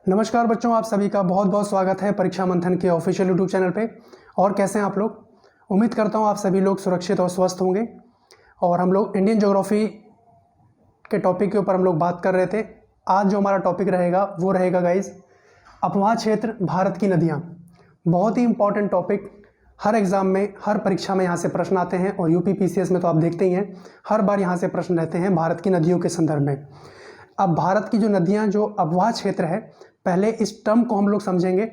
नमस्कार बच्चों, आप सभी का बहुत बहुत स्वागत है परीक्षा मंथन के ऑफिशियल यूट्यूब चैनल पे। और कैसे हैं आप लोग? उम्मीद करता हूं आप सभी लोग सुरक्षित और स्वस्थ होंगे। और हम लोग इंडियन ज्योग्राफी के टॉपिक के ऊपर हम लोग बात कर रहे थे। आज जो हमारा टॉपिक रहेगा वो रहेगा गाइज अपवाह क्षेत्र, भारत की नदियाँ। बहुत ही इंपॉर्टेंट टॉपिक, हर एग्ज़ाम में, हर परीक्षा में यहाँ से प्रश्न आते हैं। और यूपी पीसीएस में तो आप देखते ही हैं, हर बार यहाँ से प्रश्न रहते हैं भारत की नदियों के संदर्भ में। अब भारत की जो नदियाँ, जो अपवाह क्षेत्र है, पहले इस टर्म को हम लोग समझेंगे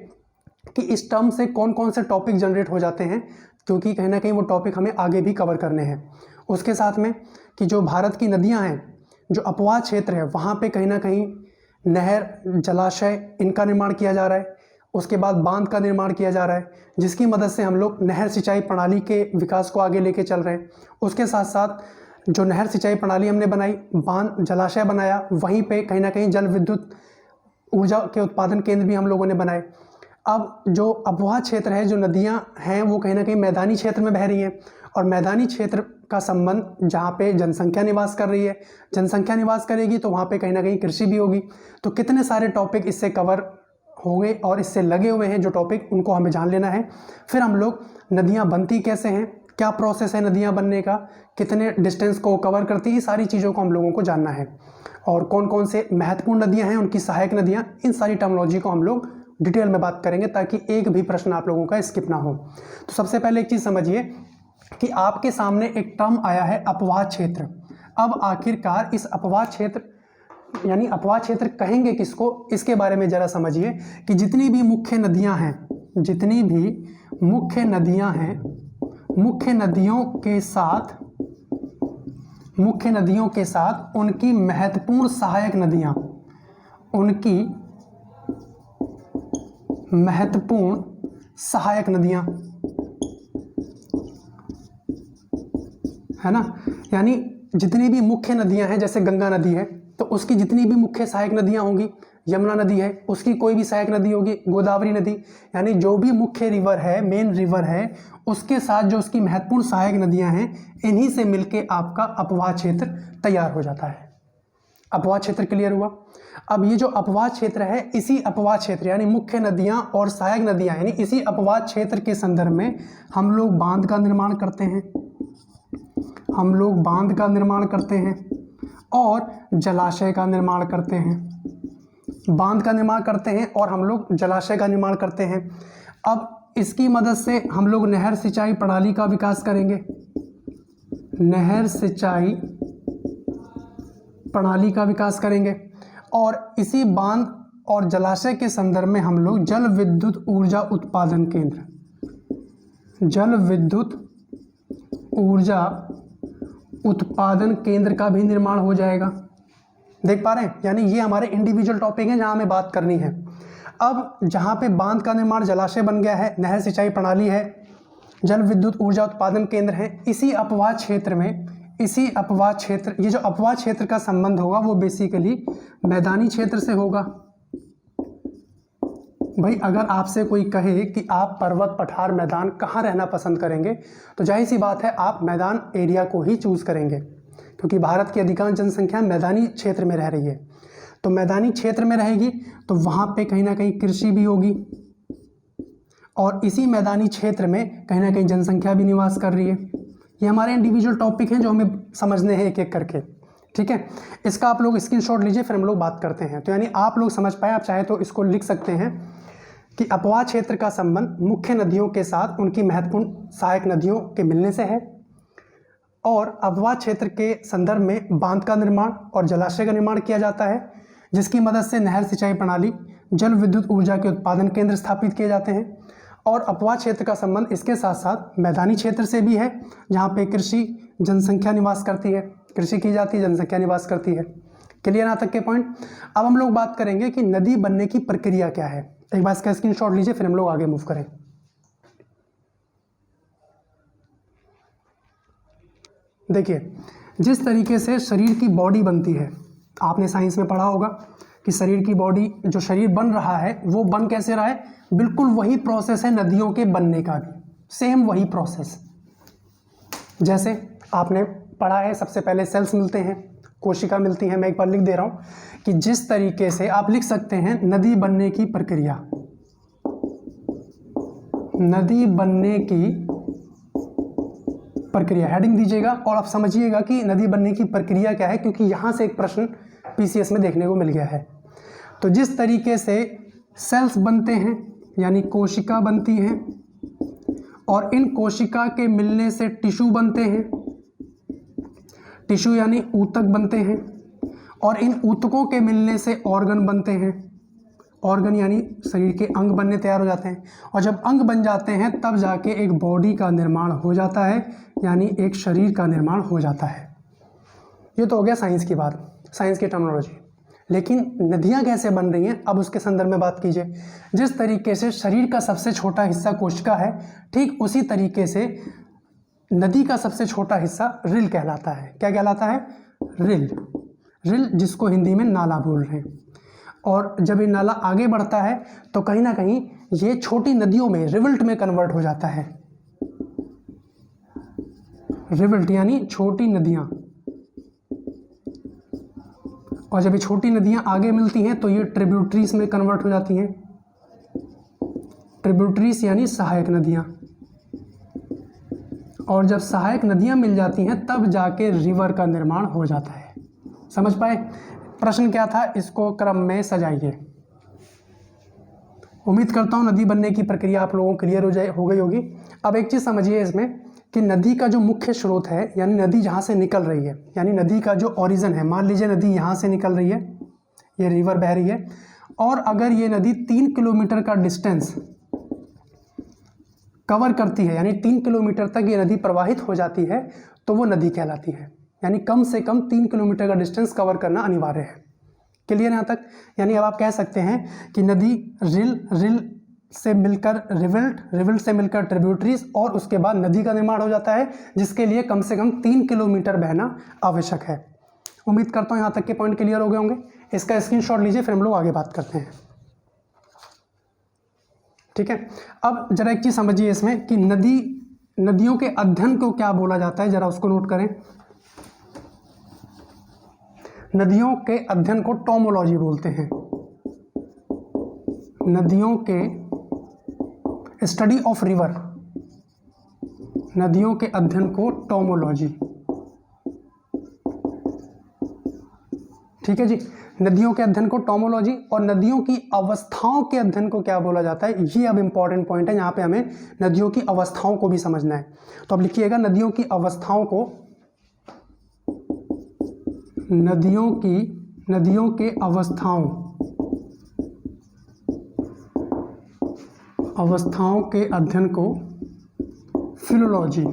कि इस टर्म से कौन कौन से टॉपिक जनरेट हो जाते हैं, क्योंकि कहीं ना कहीं वो टॉपिक हमें आगे भी कवर करने हैं। उसके साथ में कि जो भारत की नदियां हैं, जो अपवाह क्षेत्र है, वहाँ पे कहीं ना कहीं नहर, जलाशय, इनका निर्माण किया जा रहा है। उसके बाद बांध का निर्माण किया जा रहा है, जिसकी मदद से हम लोग नहर सिंचाई प्रणाली के विकास को आगे लेके चल रहे हैं। उसके साथ साथ जो नहर सिंचाई प्रणाली हमने बनाई, बांध, जलाशय बनाया, वहीं पे कहीं ना कहीं जल विद्युत ऊर्जा के उत्पादन केंद्र भी हम लोगों ने बनाए। अब जो अपवाह क्षेत्र है, जो नदियां हैं, वो कहीं ना कहीं मैदानी क्षेत्र में बह रही हैं। और मैदानी क्षेत्र का संबंध जहाँ पे जनसंख्या निवास कर रही है, जनसंख्या निवास करेगी तो वहाँ पे कहीं ना कहीं कृषि भी होगी। तो कितने सारे टॉपिक इससे कवर होंगे और इससे लगे हुए हैं जो टॉपिक, उनको हमें जान लेना है। फिर हम लोग नदियाँ बनती कैसे हैं, क्या प्रोसेस है नदियाँ बनने का, कितने डिस्टेंस को कवर करती है, ये सारी चीज़ों को हम लोगों को जानना है। और कौन कौन से महत्वपूर्ण नदियाँ हैं, उनकी सहायक नदियाँ, इन सारी टर्मिनोलॉजी को हम लोग डिटेल में बात करेंगे, ताकि एक भी प्रश्न आप लोगों का स्किप ना हो। तो सबसे पहले एक चीज़ समझिए कि आपके सामने एक टर्म आया है अपवाह क्षेत्र। अब आखिरकार इस अपवाह क्षेत्र, यानी अपवाह क्षेत्र कहेंगे किसको, इसके बारे में ज़रा समझिए कि जितनी भी मुख्य नदियाँ हैं, जितनी भी मुख्य नदियाँ हैं, मुख्य नदियों के साथ उनकी महत्वपूर्ण सहायक नदियाँ, उनकी महत्वपूर्ण सहायक नदियाँ, है ना। यानी जितनी भी मुख्य नदियाँ हैं, जैसे गंगा नदी है तो उसकी जितनी भी मुख्य सहायक नदियाँ होंगी, यमुना नदी है उसकी कोई भी सहायक नदी होगी, गोदावरी नदी, यानी जो भी मुख्य रिवर है, मेन रिवर है, उसके साथ जो उसकी महत्वपूर्ण सहायक नदियां हैं, इन्हीं से मिलके आपका अपवाह क्षेत्र तैयार हो जाता है। अपवाह क्षेत्र क्लियर हुआ। अब ये जो अपवाह क्षेत्र है, इसी अपवाह क्षेत्र यानी मुख्य नदियां और सहायक नदियां, यानी इसी अपवाह क्षेत्र के संदर्भ में हम लोग बांध का निर्माण करते हैं, हम लोग बांध का निर्माण करते हैं और जलाशय का निर्माण करते हैं। बांध का निर्माण करते हैं और हम लोग जलाशय का निर्माण करते हैं। अब इसकी मदद से हम लोग नहर सिंचाई प्रणाली का विकास करेंगे, नहर सिंचाई प्रणाली का विकास करेंगे। और इसी बांध और जलाशय के संदर्भ में हम लोग जल विद्युत ऊर्जा उत्पादन केंद्र, जल विद्युत ऊर्जा उत्पादन केंद्र का भी निर्माण हो जाएगा। देख पा रहे हैं, यानी ये हमारे इंडिविजुअल टॉपिक हैं जहां हमें बात करनी है। अब जहां पे बांध का निर्माण, जलाशय बन गया है, नहर सिंचाई प्रणाली है, जल विद्युत ऊर्जा उत्पादन केंद्र है, इसी अपवाह क्षेत्र में, इसी अपवाह क्षेत्र, ये जो अपवाह क्षेत्र का संबंध होगा वो बेसिकली मैदानी क्षेत्र से होगा। भाई अगर आपसे कोई कहे कि आप पर्वत, पठार, मैदान कहाँ रहना पसंद करेंगे, तो जाहिर सी बात है आप मैदान एरिया को ही चूज करेंगे, क्योंकि भारत की अधिकांश जनसंख्या मैदानी क्षेत्र में रह रही है। तो मैदानी क्षेत्र में रहेगी तो वहाँ पे कहीं ना कहीं कृषि भी होगी, और इसी मैदानी क्षेत्र में कहीं ना कहीं जनसंख्या भी निवास कर रही है। ये हमारे इंडिविजुअल टॉपिक हैं जो हमें समझने हैं एक एक करके, ठीक है। इसका आप लोग स्क्रीनशॉट लीजिए, फिर हम लोग बात करते हैं। तो यानी आप लोग समझ पाए, आप चाहे तो इसको लिख सकते हैं कि अपवाह क्षेत्र का संबंध मुख्य नदियों के साथ उनकी महत्वपूर्ण सहायक नदियों के मिलने से है, और अपवाह क्षेत्र के संदर्भ में बांध का निर्माण और जलाशय का निर्माण किया जाता है, जिसकी मदद से नहर सिंचाई प्रणाली, जल विद्युत ऊर्जा के उत्पादन केंद्र स्थापित किए जाते हैं। और अपवाह क्षेत्र का संबंध इसके साथ साथ मैदानी क्षेत्र से भी है, जहाँ पे कृषि, जनसंख्या निवास करती है, कृषि की जाती है, जनसंख्या निवास करती है। क्लियर यहाँ तक के पॉइंट। अब हम लोग बात करेंगे कि नदी बनने की प्रक्रिया क्या है। एक बार इसका स्क्रीनशॉट लीजिए, फिर हम लोग आगे मूव करें। देखिए, जिस तरीके से शरीर की बॉडी बनती है, आपने साइंस में पढ़ा होगा कि शरीर की बॉडी, जो शरीर बन रहा है वो बन कैसे रहा है, बिल्कुल वही प्रोसेस है नदियों के बनने का भी, सेम वही प्रोसेस। जैसे आपने पढ़ा है, सबसे पहले सेल्स मिलते हैं, कोशिका मिलती हैं। मैं एक बार लिख दे रहा हूँ कि जिस तरीके से आप लिख सकते हैं नदी बनने की प्रक्रिया, नदी बनने की प्रक्रिया हेडिंग दीजिएगा और आप समझिएगा कि नदी बनने की प्रक्रिया क्या है, क्योंकि यहाँ से एक प्रश्न पीसीएस में देखने को मिल गया है। तो जिस तरीके से सेल्स बनते हैं यानी कोशिका बनती हैं और इन कोशिका के मिलने से टिश्यू बनते हैं, टिश्यू यानी ऊतक बनते हैं और इन ऊतकों के मिलने से ऑर्गन बनते हैं, ऑर्गन यानी शरीर के अंग बनने तैयार हो जाते हैं और जब अंग बन जाते हैं तब जाके एक बॉडी का निर्माण हो जाता है यानी एक शरीर का निर्माण हो जाता है। ये तो हो गया साइंस की बात, साइंस की टर्मिनोलॉजी। लेकिन नदियाँ कैसे बन रही हैं अब उसके संदर्भ में बात कीजिए। जिस तरीके से शरीर का सबसे छोटा हिस्सा कोशिका है, ठीक उसी तरीके से नदी का सबसे छोटा हिस्सा रिल कहलाता है। क्या कहलाता है? रिल। रिल जिसको हिंदी में नाला बोल रहे हैं। और जब ये नाला आगे बढ़ता है तो कहीं ना कहीं ये छोटी नदियों में रिवल्ट में कन्वर्ट हो जाता है। रिवल्ट यानी छोटी नदियाँ। और जब ये छोटी नदियाँ आगे मिलती हैं तो ये ट्रिब्यूटरीज में कन्वर्ट हो जाती हैं। ट्रिब्यूटरीज यानी सहायक नदियाँ। और जब सहायक नदियाँ मिल जाती हैं तब जाके रिवर का निर्माण हो जाता है। समझ पाए? प्रश्न क्या था, इसको क्रम में सजाइए। उम्मीद करता हूँ नदी बनने की प्रक्रिया आप लोगों को क्लियर हो गई होगी। अब एक चीज़ समझिए इसमें कि नदी का जो मुख्य स्रोत है यानी नदी जहाँ से निकल रही है, यानी नदी का जो ओरिजिन है, मान लीजिए नदी यहाँ से निकल रही है, ये रिवर बह रही है और अगर ये नदी 3 किलोमीटर का डिस्टेंस कवर करती है यानी 3 किलोमीटर तक ये नदी प्रवाहित हो जाती है तो वो नदी कहलाती है। यानी कम से कम 3 किलोमीटर का डिस्टेंस कवर करना अनिवार्य है। क्लियर यहाँ तक? यानी अब आप कह सकते हैं कि नदी रिल से मिलकर रिवल्ट, रिवल्ट से मिलकर ट्रिब्यूटरीज और उसके बाद नदी का निर्माण हो जाता है, जिसके लिए कम से कम 3 किलोमीटर बहना आवश्यक है। उम्मीद करता हूँ यहाँ तक के पॉइंट क्लियर हो गए होंगे। इसका स्क्रीनशॉट लीजिए, फिर हम लोग आगे बात करते हैं। ठीक है, अब जरा एक चीज़ समझिए इसमें कि नदियों के अध्ययन को क्या बोला जाता है, जरा उसको नोट करें। नदियों के अध्ययन को टोमोलॉजी बोलते हैं। नदियों के स्टडी ऑफ रिवर, नदियों के अध्ययन को टोमोलॉजी। ठीक है जी, नदियों के अध्ययन को टोमोलॉजी। और नदियों की अवस्थाओं के अध्ययन को क्या बोला जाता है, ये अब इंपॉर्टेंट पॉइंट है। यहाँ पे हमें नदियों की अवस्थाओं को भी समझना है। तो अब लिखिएगा नदियों की अवस्थाओं को, नदियों के अवस्थाओं के अध्ययन को फिलोलॉजी।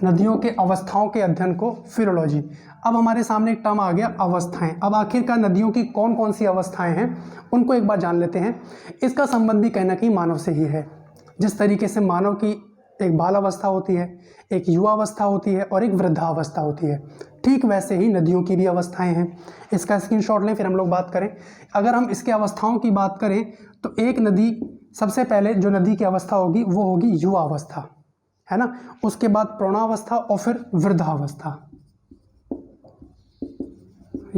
नदियों के अवस्थाओं के अध्ययन को फिलोलॉजी। अब हमारे सामने एक टर्म आ गया अवस्थाएं। अब आखिरकार नदियों की कौन कौन सी अवस्थाएं हैं उनको एक बार जान लेते हैं। इसका संबंध भी कहना कि मानव से ही है। जिस तरीके से मानव की एक बाल अवस्था होती है, एक युवा अवस्था होती है और एक वृद्धावस्था होती है, ठीक वैसे ही नदियों की भी अवस्थाएं हैं। इसका स्क्रीनशॉट लें, फिर हम लोग बात करें। अगर हम इसके अवस्थाओं की बात करें तो एक नदी, सबसे पहले जो नदी की अवस्था होगी वो होगी युवा अवस्था, है ना। उसके बाद प्रौढ़ावस्था और फिर वृद्धावस्था।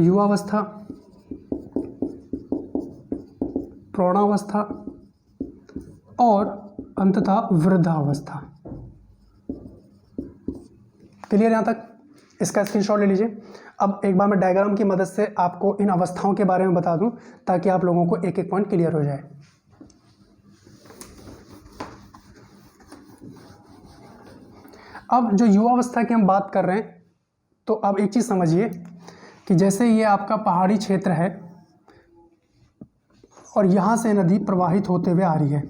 युवावस्था, प्रौढ़ावस्था और अंततः वृद्धावस्था। क्लियर यहाँ तक? इसका स्क्रीनशॉट ले लीजिए। अब एक बार मैं डायग्राम की मदद से आपको इन अवस्थाओं के बारे में बता दूं ताकि आप लोगों को एक एक पॉइंट क्लियर हो जाए। अब जो युवावस्था की हम बात कर रहे हैं तो अब एक चीज़ समझिए कि जैसे ये आपका पहाड़ी क्षेत्र है और यहाँ से नदी प्रवाहित होते हुए आ रही है,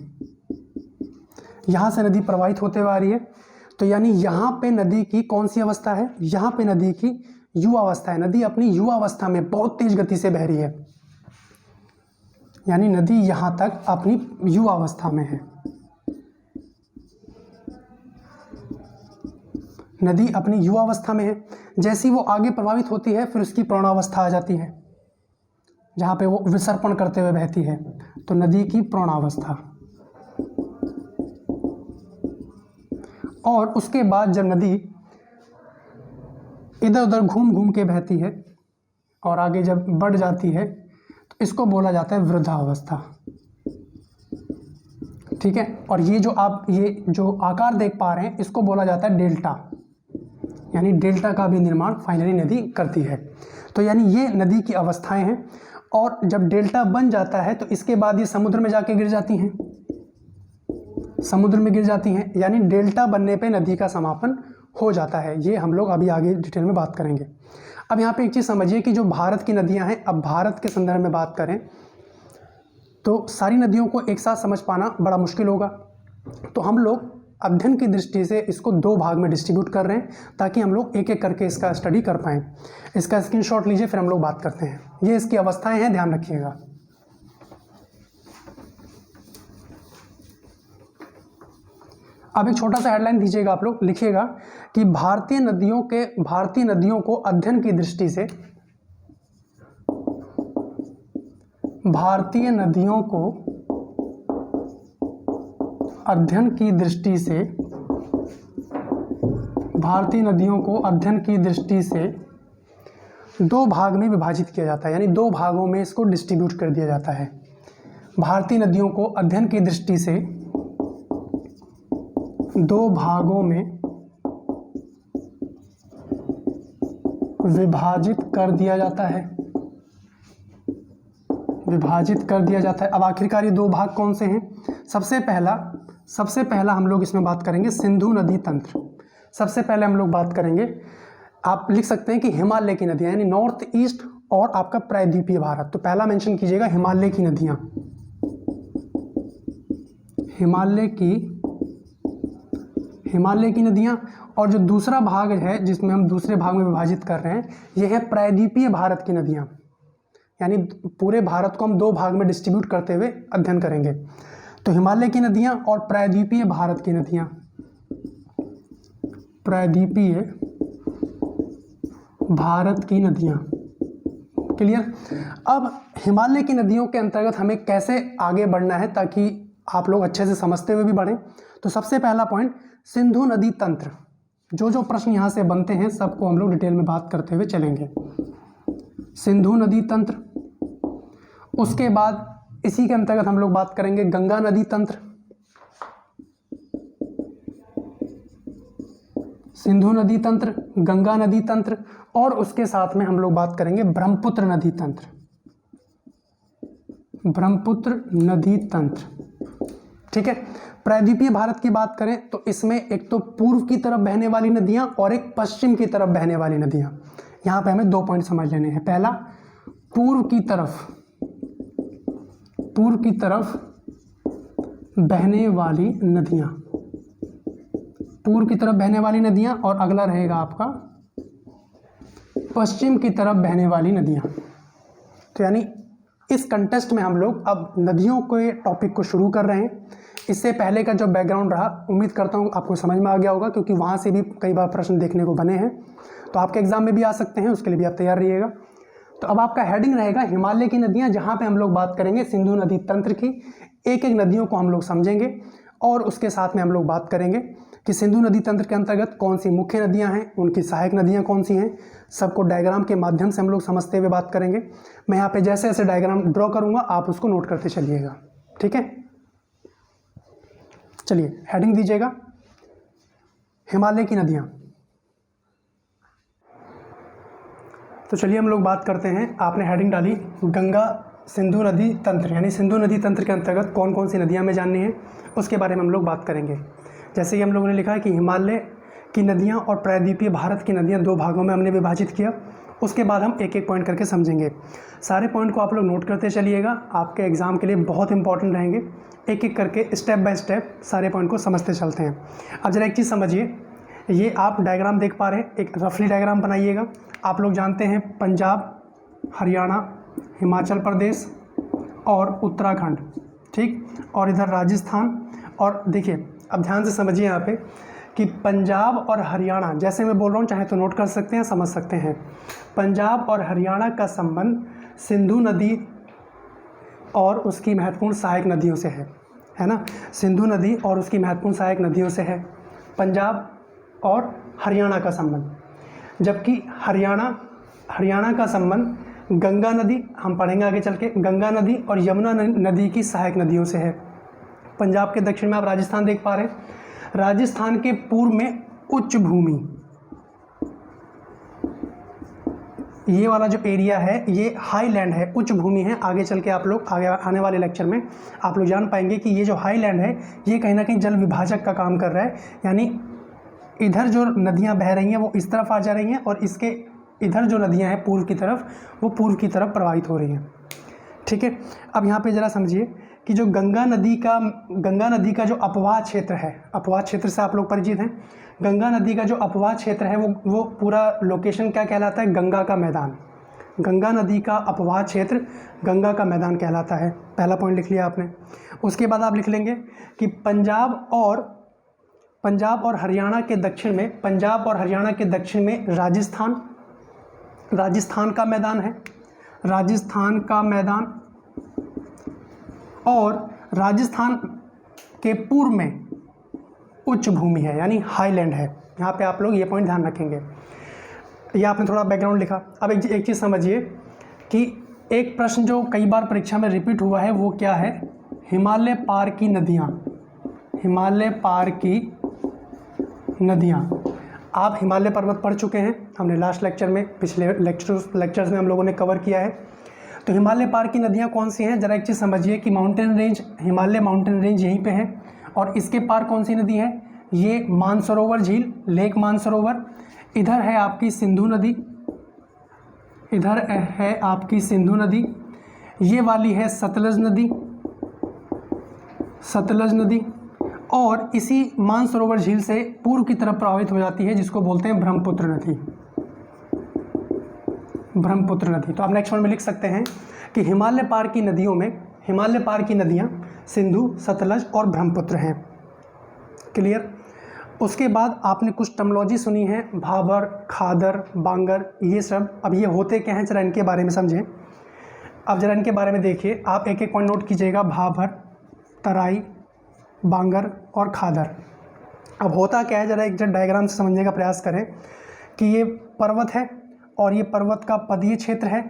यहाँ से नदी प्रवाहित होते हुए आ रही है, तो यानी यहाँ पे नदी की कौन सी अवस्था है, यहाँ पे नदी की युवा अवस्था है। नदी अपनी युवा अवस्था में बहुत तेज गति से बह रही है, यानी नदी यहाँ तक अपनी युवा अवस्था में है। नदी अपनी युवा अवस्था में है। जैसी वो आगे प्रभावित होती है फिर उसकी प्रौढ़ावस्था आ जाती है, जहाँ पे वो विसर्पण करते हुए बहती है, तो नदी की प्रौढ़ावस्था। और उसके बाद जब नदी इधर उधर घूम घूम के बहती है और आगे जब बढ़ जाती है तो इसको बोला जाता है वृद्धावस्था। ठीक है, और ये जो आकार देख पा रहे हैं इसको बोला जाता है डेल्टा, यानी डेल्टा का भी निर्माण फाइनली नदी करती है। तो यानी ये नदी की अवस्थाएं हैं, और जब डेल्टा बन जाता है तो इसके बाद ये समुद्र में जाके गिर जाती हैं, समुद्र में गिर जाती हैं, यानी डेल्टा बनने पे नदी का समापन हो जाता है। ये हम लोग अभी आगे डिटेल में बात करेंगे। अब यहाँ पे एक चीज़ समझिए कि जो भारत की नदियाँ हैं, अब भारत के संदर्भ में बात करें तो सारी नदियों को एक साथ समझ पाना बड़ा मुश्किल होगा, तो हम लोग अध्ययन की दृष्टि से इसको दो भाग में डिस्ट्रीब्यूट कर रहे हैं ताकि हम लोग एक एक करके इसका स्टडी कर पाएँ। इसका स्क्रीनशॉट लीजिए, फिर हम लोग बात करते हैं। ये इसकी अवस्थाएं हैं, ध्यान रखिएगा। अब एक छोटा सा हेडलाइन दीजिएगा, आप लोग लिखिएगा कि भारतीय नदियों को अध्ययन की दृष्टि से, भारतीय नदियों को अध्ययन की दृष्टि से, भारतीय नदियों को अध्ययन की दृष्टि से दो भाग में विभाजित किया जाता है, यानी दो भागों में इसको डिस्ट्रीब्यूट कर दिया जाता है। भारतीय नदियों को अध्ययन की दृष्टि से दो भागों में विभाजित कर दिया जाता है, विभाजित कर दिया जाता है। अब आखिरकार ये दो भाग कौन से हैं? सबसे पहला हम लोग इसमें बात करेंगे सिंधु नदी तंत्र। सबसे पहले हम लोग बात करेंगे, आप लिख सकते हैं कि हिमालय की नदियाँ, यानी नॉर्थ ईस्ट और आपका प्रायद्वीपीय भारत। तो पहला मेंशन कीजिएगा हिमालय की नदियाँ, हिमालय की नदियाँ। और जो दूसरा भाग है जिसमें हम दूसरे भाग में विभाजित कर रहे हैं, ये है प्रायद्वीपीय भारत की नदियाँ, यानी पूरे भारत को हम दो भाग में डिस्ट्रीब्यूट करते हुए अध्ययन करेंगे। तो हिमालय की नदियाँ और प्रायद्वीपीय भारत की नदियाँ, प्रायद्वीपीय भारत की नदियाँ। क्लियर? अब हिमालय की नदियों के अंतर्गत हमें कैसे आगे बढ़ना है ताकि आप लोग अच्छे से समझते हुए भी बढ़ें। तो सबसे पहला पॉइंट सिंधु नदी तंत्र। जो प्रश्न यहाँ से बनते हैं सबको हम लोग डिटेल में बात करते हुए चलेंगे। सिंधु नदी तंत्र, उसके बाद इसी के अंतर्गत हम लोग बात करेंगे गंगा नदी तंत्र, सिंधु नदी तंत्र, गंगा नदी तंत्र, और उसके साथ में हम लोग बात करेंगे ब्रह्मपुत्र नदी तंत्र, ब्रह्मपुत्र नदी तंत्र। ठीक है, प्रायद्वीपीय भारत की बात करें तो इसमें एक तो पूर्व की तरफ बहने वाली नदियां और एक पश्चिम की तरफ बहने वाली नदियां। यहाँ पे हमें दो पॉइंट समझ लेने हैं। पहला, पूर्व की तरफ बहने वाली नदियां, पूर्व की तरफ बहने वाली नदियां, और अगला रहेगा आपका पश्चिम की तरफ बहने वाली नदियां। तो यानी इस कंटेस्ट में हम लोग अब नदियों के टॉपिक को शुरू कर रहे हैं। इससे पहले का जो बैकग्राउंड रहा, उम्मीद करता हूँ आपको समझ में आ गया होगा, क्योंकि वहाँ से भी कई बार प्रश्न देखने को बने हैं, तो आपके एग्जाम में भी आ सकते हैं, उसके लिए भी आप तैयार रहिएगा। तो अब आपका हेडिंग रहेगा हिमालय की नदियाँ, जहाँ पे हम लोग बात करेंगे सिंधु नदी तंत्र की। एक एक नदियों को हम लोग समझेंगे और उसके साथ में हम लोग बात करेंगे कि सिंधु नदी तंत्र के अंतर्गत कौन सी मुख्य नदियाँ हैं, उनकी सहायक नदियाँ कौन सी हैं, सबको डायग्राम के माध्यम से हम लोग समझते हुए बात करेंगे। मैं यहाँ पे जैसे जैसे डायग्राम ड्रॉ करूँगा आप उसको नोट करते चलिएगा। ठीक है, चलिए हेडिंग दीजिएगा हिमालय की नदियाँ। तो चलिए हम लोग बात करते हैं। आपने हेडिंग डाली गंगा सिंधु नदी तंत्र, यानी सिंधु नदी तंत्र के अंतर्गत कौन कौन सी नदियाँ हमें जाननी है उसके बारे में हम लोग बात करेंगे। जैसे कि हम लोगों ने लिखा है कि हिमालय की नदियाँ और प्रायद्वीपीय भारत की नदियाँ दो भागों में हमने विभाजित किया। उसके बाद हम एक एक पॉइंट करके समझेंगे। सारे पॉइंट को आप लोग नोट करते चलिएगा, आपके एग्ज़ाम के लिए बहुत इंपॉर्टेंट रहेंगे। एक एक करके स्टेप बाय स्टेप सारे पॉइंट को समझते चलते हैं। अब जरा एक चीज़ समझिए, ये आप डायग्राम देख पा रहे हैं, एक रफली डायग्राम बनाइएगा। आप लोग जानते हैं पंजाब, हरियाणा, हिमाचल प्रदेश और उत्तराखंड, ठीक, और इधर राजस्थान। और देखिए अब ध्यान से समझिए यहाँ पे कि पंजाब और हरियाणा, जैसे मैं बोल रहा हूँ चाहे तो नोट कर सकते हैं, समझ सकते हैं। पंजाब और हरियाणा का संबंध सिंधु नदी और उसकी महत्वपूर्ण सहायक नदियों से है ना। सिंधु नदी और उसकी महत्वपूर्ण सहायक नदियों से है पंजाब और हरियाणा का संबंध। जबकि हरियाणा का संबंध गंगा नदी, हम पढ़ेंगे आगे चल के, गंगा नदी और यमुना नदी की सहायक नदियों से है। पंजाब के दक्षिण में आप राजस्थान देख पा रहे हैं, राजस्थान के पूर्व में उच्च भूमि, ये वाला जो एरिया है ये हाईलैंड है, उच्च भूमि है। आगे चल के आप लोग आगे आने वाले लेक्चर में आप लोग जान पाएंगे कि ये जो हाईलैंड है ये कहीं ना कहीं जल विभाजक का काम कर रहा है, यानी इधर जो नदियां बह रही हैं वो इस तरफ आ जा रही हैं और इसके इधर जो नदियां हैं पूर्व की तरफ, वो पूर्व की तरफ प्रवाहित हो रही हैं। ठीक है, अब यहाँ पे ज़रा समझिए कि जो गंगा नदी का जो अपवाह क्षेत्र है, अपवाह क्षेत्र से आप लोग परिचित हैं, गंगा नदी का जो अपवाह क्षेत्र है वो पूरा लोकेशन क्या कहलाता है, गंगा का मैदान। गंगा नदी का अपवाह क्षेत्र गंगा का मैदान कहलाता है। पहला पॉइंट लिख लिया आपने। उसके बाद आप लिख लेंगे कि पंजाब और हरियाणा के दक्षिण में राजस्थान का मैदान है, राजस्थान का मैदान, और राजस्थान के पूर्व में उच्च भूमि है यानी हाईलैंड है। यहाँ पे आप लोग ये पॉइंट ध्यान रखेंगे। ये आपने थोड़ा बैकग्राउंड लिखा। अब एक चीज़ समझिए कि एक प्रश्न जो कई बार परीक्षा में रिपीट हुआ है वो क्या है, हिमालय पार की नदियाँ। हिमालय पार की नदियाँ, आप हिमालय पर्वत पढ़ चुके हैं, हमने लास्ट लेक्चर में, पिछले लेक्चर्स में हम लोगों ने कवर किया है। तो हिमालय पार की नदियाँ कौन सी हैं, ज़रा एक चीज़ समझिए कि mountain range, Himalaya mountain range यहीं पे है, और इसके पार कौन सी नदी है, ये मानसरोवर झील, लेक मानसरोवर। इधर है आपकी सिंधु नदी, इधर है आपकी सिंधु नदी, ये वाली है सतलज नदी, और इसी मानसरोवर झील से पूर्व की तरफ प्रवाहित हो जाती है जिसको बोलते हैं ब्रह्मपुत्र नदी। तो आप नेक्स्ट वन में लिख सकते हैं कि हिमालय पार की नदियाँ सिंधु, सतलज और ब्रह्मपुत्र हैं। क्लियर। उसके बाद आपने कुछ टर्मिनोलॉजी सुनी है, भाबर, खादर, बांगर, ये सब। अब ये होते क्या हैं, जरा इनके बारे में समझें। अब जरा इनके बारे में देखिए, आप एक एक पॉइंट नोट कीजिएगा, भाबर, तराई, बांगर और खादर। अब होता क्या है, जरा एक डायग्राम से समझने का प्रयास करें कि ये पर्वत है और ये पर्वत का पदीय क्षेत्र है,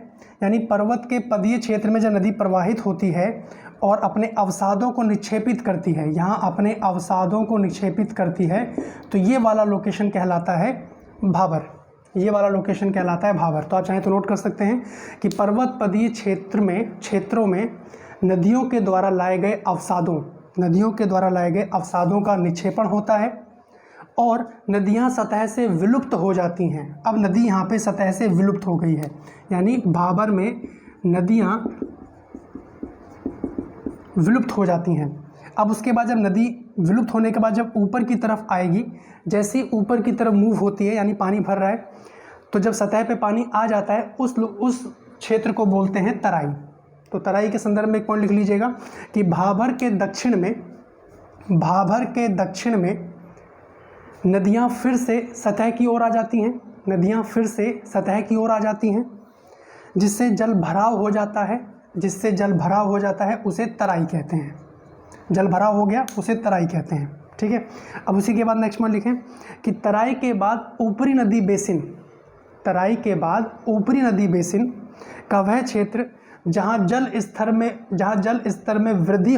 यानी पर्वत के पदीय क्षेत्र में जब नदी प्रवाहित होती है और अपने अवसादों को निक्षेपित करती है, यहाँ अपने अवसादों को निक्षेपित करती है, तो ये वाला लोकेशन कहलाता है भाबर। ये वाला लोकेशन कहलाता है भाबर। तो आप चाहें तो नोट कर सकते हैं कि पर्वत पदीय क्षेत्रों में नदियों के द्वारा लाए गए अवसादों का निक्षेपण होता है और नदियाँ सतह से विलुप्त हो जाती हैं। अब नदी यहाँ पे सतह से विलुप्त हो गई है, यानी भाबर में नदियाँ विलुप्त हो जाती हैं। अब उसके बाद जब नदी विलुप्त होने के बाद जब ऊपर की तरफ आएगी, जैसे ही ऊपर की तरफ मूव होती है, यानी पानी भर रहा है, तो जब सतह पे पानी आ जाता है उस क्षेत्र को बोलते हैं तराई। तो तराई के संदर्भ में एक पॉइंट लिख लीजिएगा कि भाबर के दक्षिण में नदियाँ फिर से सतह की ओर आ जाती हैं, जिससे जल भराव हो जाता है, उसे तराई कहते हैं। जल भराव हो गया, उसे तराई कहते हैं। ठीक है। अब उसी के बाद नेक्स्ट में लिखें कि तराई के बाद ऊपरी नदी बेसिन का वह क्षेत्र जहाँ जल स्तर में वृद्धि